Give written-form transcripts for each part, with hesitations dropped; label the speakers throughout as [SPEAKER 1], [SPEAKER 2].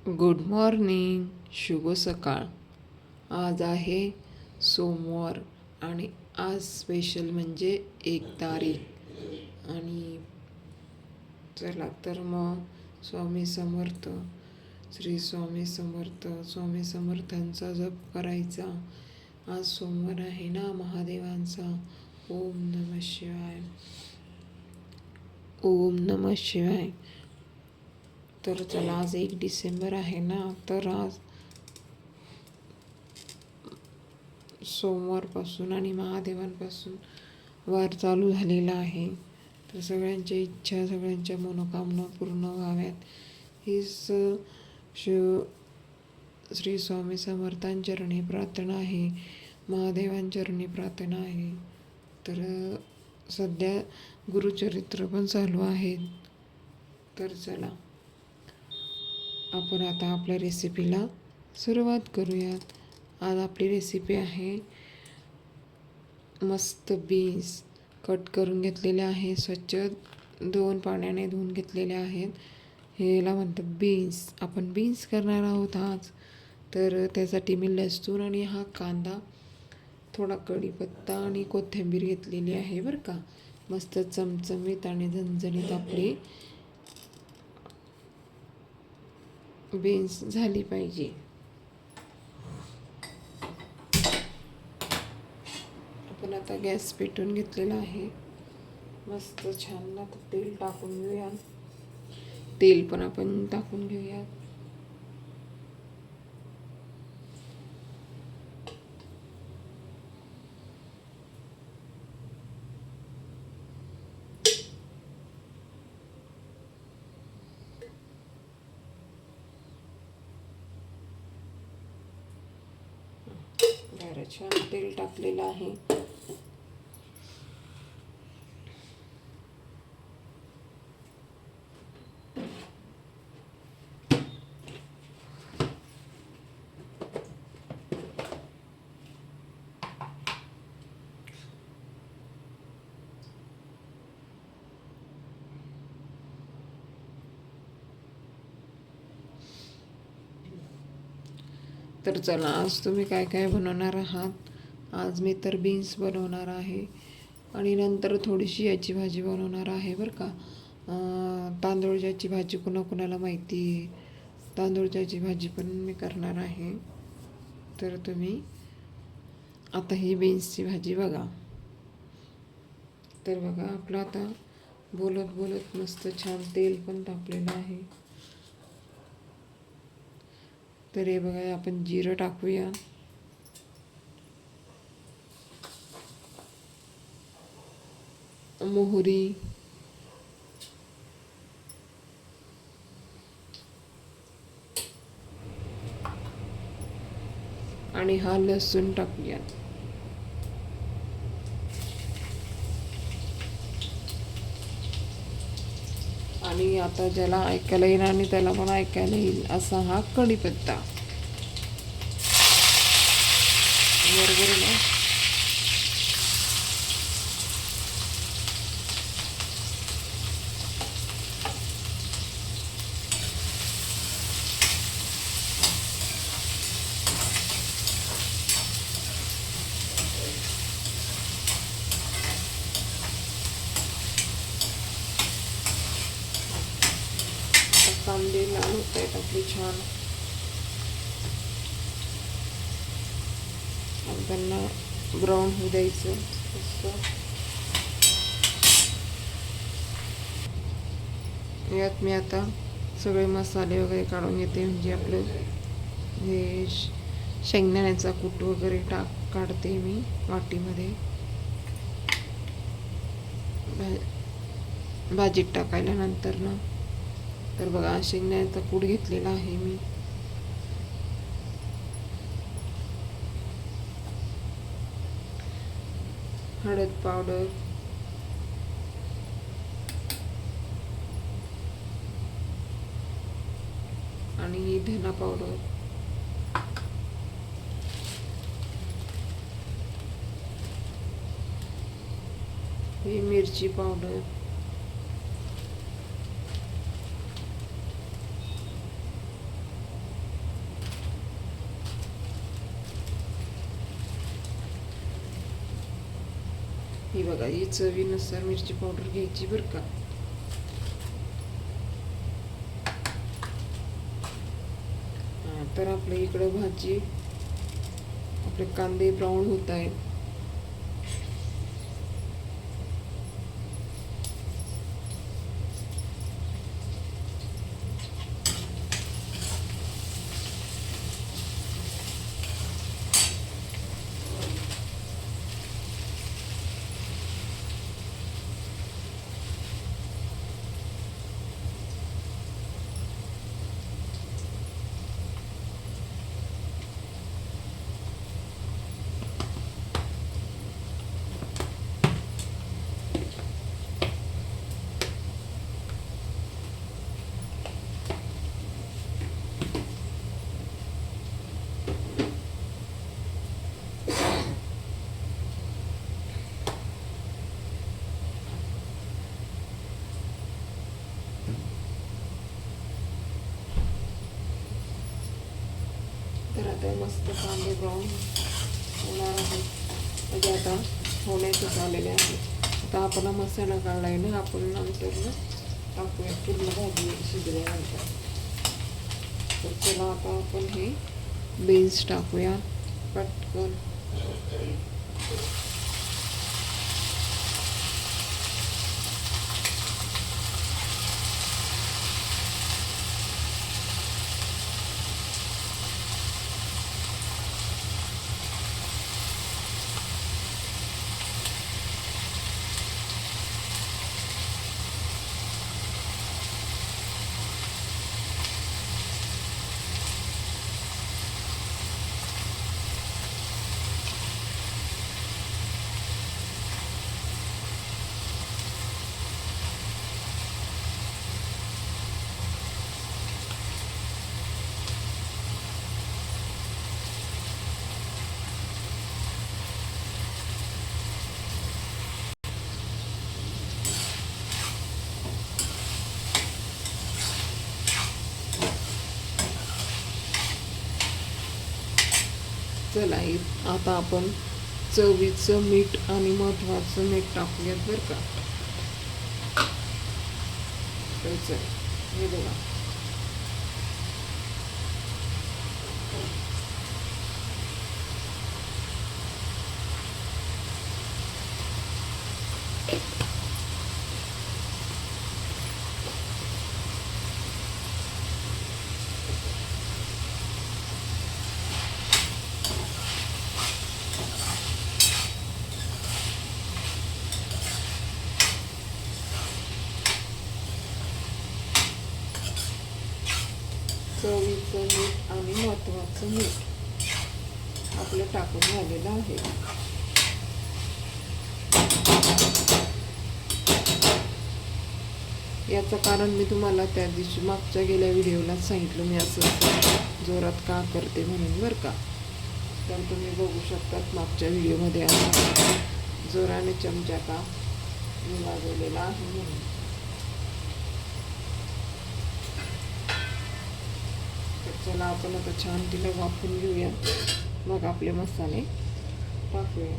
[SPEAKER 1] Good morning, शुभ सकाळ. आज आहे सोमवार आणि आज स्पेशल म्हणजे 1 तारीख. आणि चला तर मग स्वामी समर्थ, श्री स्वामी समर्थ, स्वामी समर्थांचा जप करायचा. आज सोमवार आहे ना महादेवांचा. ओम नमः शिवाय, ओम नमः शिवाय. तर चला, आज 1 डिसेंबर आहे ना, तर आज सोमवारपासून आणि महादेवांपासून वार चालू झालेला आहे. तर सगळ्यांच्या इच्छा, सगळ्यांच्या मनोकामना पूर्ण व्हाव्यात हीच शिव श्री स्वामी समर्थांचरणी प्रार्थना आहे, महादेवांचरणी प्रार्थना आहे. तर सध्या गुरुचरित्र पण चालू आहे. तर चला, आपण आता आपल्या रेसिपीला सुरुवात करूयात. आज आपली रेसिपी आहे मस्त बीन्स. कट करून घेतलेले आहे, स्वच्छ 2 पाण्याने धुवून घेतलेले आहेत. ह्याला म्हणतात बीन्स. आपण बीन्स करणार आहोत आज. तर त्यासाठी मी लसूण आणि हा कांदा, थोडा कढीपत्ता आणि कोथिंबीर घेतलेली आहे बरं का. मस्त चमचमीत आणि झणझणीत आपली बीन्स झाली पाहिजे. आपण आता गॅस पेटवून घेतलेला आहे. मस्त छान आता तेल टाकून घेऊया. तेल पण आपण टाकून घेऊया. छान तेल टाकलेलं आहे. तर चला, आज तुम्ही काय काय बनवणार आहात. आज मी तर बीन्स बनवणार आहे आणि नंतर थोडीशी याची भाजी बनवणार आहे बरं का. तांदूळच्याची भाजी कुणाकुणाला माहिती आहे, तांदूळच्याची भाजी पण मी करणार आहे. तर तुम्ही आता ही बीन्सची भाजी बघा. तर बघा, आपलं आता बोलत बोलत मस्त छान तेल पण तापलेलं आहे. तर हे बघा, आपण जिरं टाकूया. मोहरी, आणि हा लसूण टाकूया. आणि आता ज्याला ऐकायला येईल आणि त्याला पण ऐकायला येईल असा हा कढीपत्ता. बरोबर ना. कांदे लाल होत आहेत आपली छान. त्यांना ब्राऊन होऊ द्यायचं. यात मी आता सगळे मसाले वगैरे काढून घेते. म्हणजे आपलं हे शेंगदाण्याचा कूट वगैरे काढते मी वाटीमध्ये भाजीत टाकायला नंतर ना. तर बघा, शेंगदाण्याचा कूट घेतलेला आहे मी. हळद पावडर, आणि धना पावडर, ही मिरची पावडर, ही बघा, ही चवीनुसार मिरची पावडर घ्यायची बरं का. तर आपल्या इकडं भाजी, आपले कांदे ब्राऊन होत आहेत. तर आता मस्त कांदे ब्राऊन होणार आहेत, म्हणजे आता होण्याचं आलेले आहे. आता आपण मसाला काढलाय ना, आपण नंतर ना टाकूया पूर्ण भाजी शिजल्यानंतर. तर चला आता आपण हे बीन्स टाकूया पटकन. चला, आता आपण चवीचं मीठ आणि महत्वाचं मीठ टाकूयात बरं का. तर चल, हे बघा, चवीचं मीठ आणि महत्वाचं मीठ आपलं टाकून झालेलं आहे. याचं कारण मी तुम्हाला त्या दिवशी मागच्या गेल्या व्हिडिओला सांगितलं, मी असं जोरात का करते म्हणून बरं का. तर तुम्ही बघू शकतात मागच्या व्हिडिओमध्ये आता जोराने चमचा का मी वाजवलेला आहे म्हणून. चला, आपण आता छान तिला वाफून घेऊया, मग आपले मसाले टाकूया.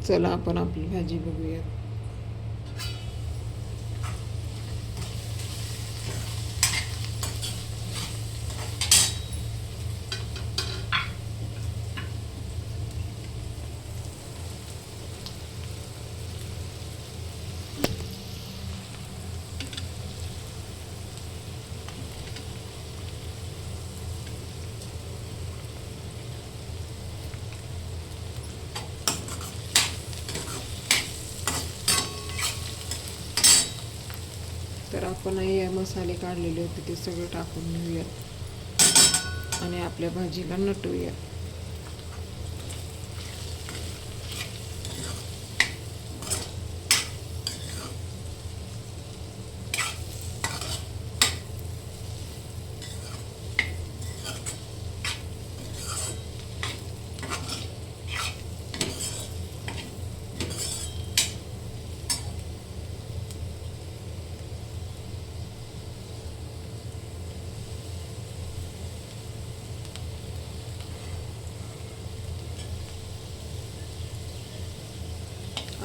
[SPEAKER 1] चला, आपण आपली भाजी बघूया. तर आपण हे मसाले काढलेले होते ते सगळे टाकून घेऊया आणि आपल्या भाजीला नटवूया.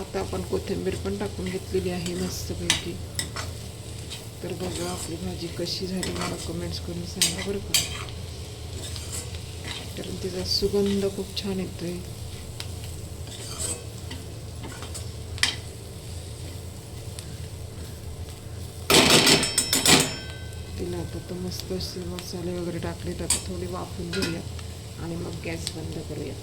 [SPEAKER 1] आता आपण कोथिंबीर पण टाकून घेतलेली आहे मस्तपैकी. तर बघा आपली भाजी कशी झाली मला कमेंट्स करून सांगा बरं का, कारण तिचा सुगंध खूप छान येतोय. तिला आता तर मस्त असे मसाले वगैरे टाकले, तर आता थोडी वाफून घेऊया आणि मग गॅस बंद करूया.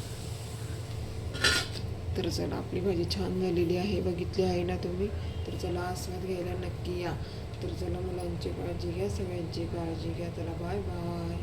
[SPEAKER 1] तर चला आपली भाजी छान झालेली आहे, बघितली आहे ना तुम्ही. तर चला आस्वाद घ्यायला नक्की या. तर चला मुलांची काळजी घ्या, सगळ्यांची काळजी घ्या. चला बाय बाय.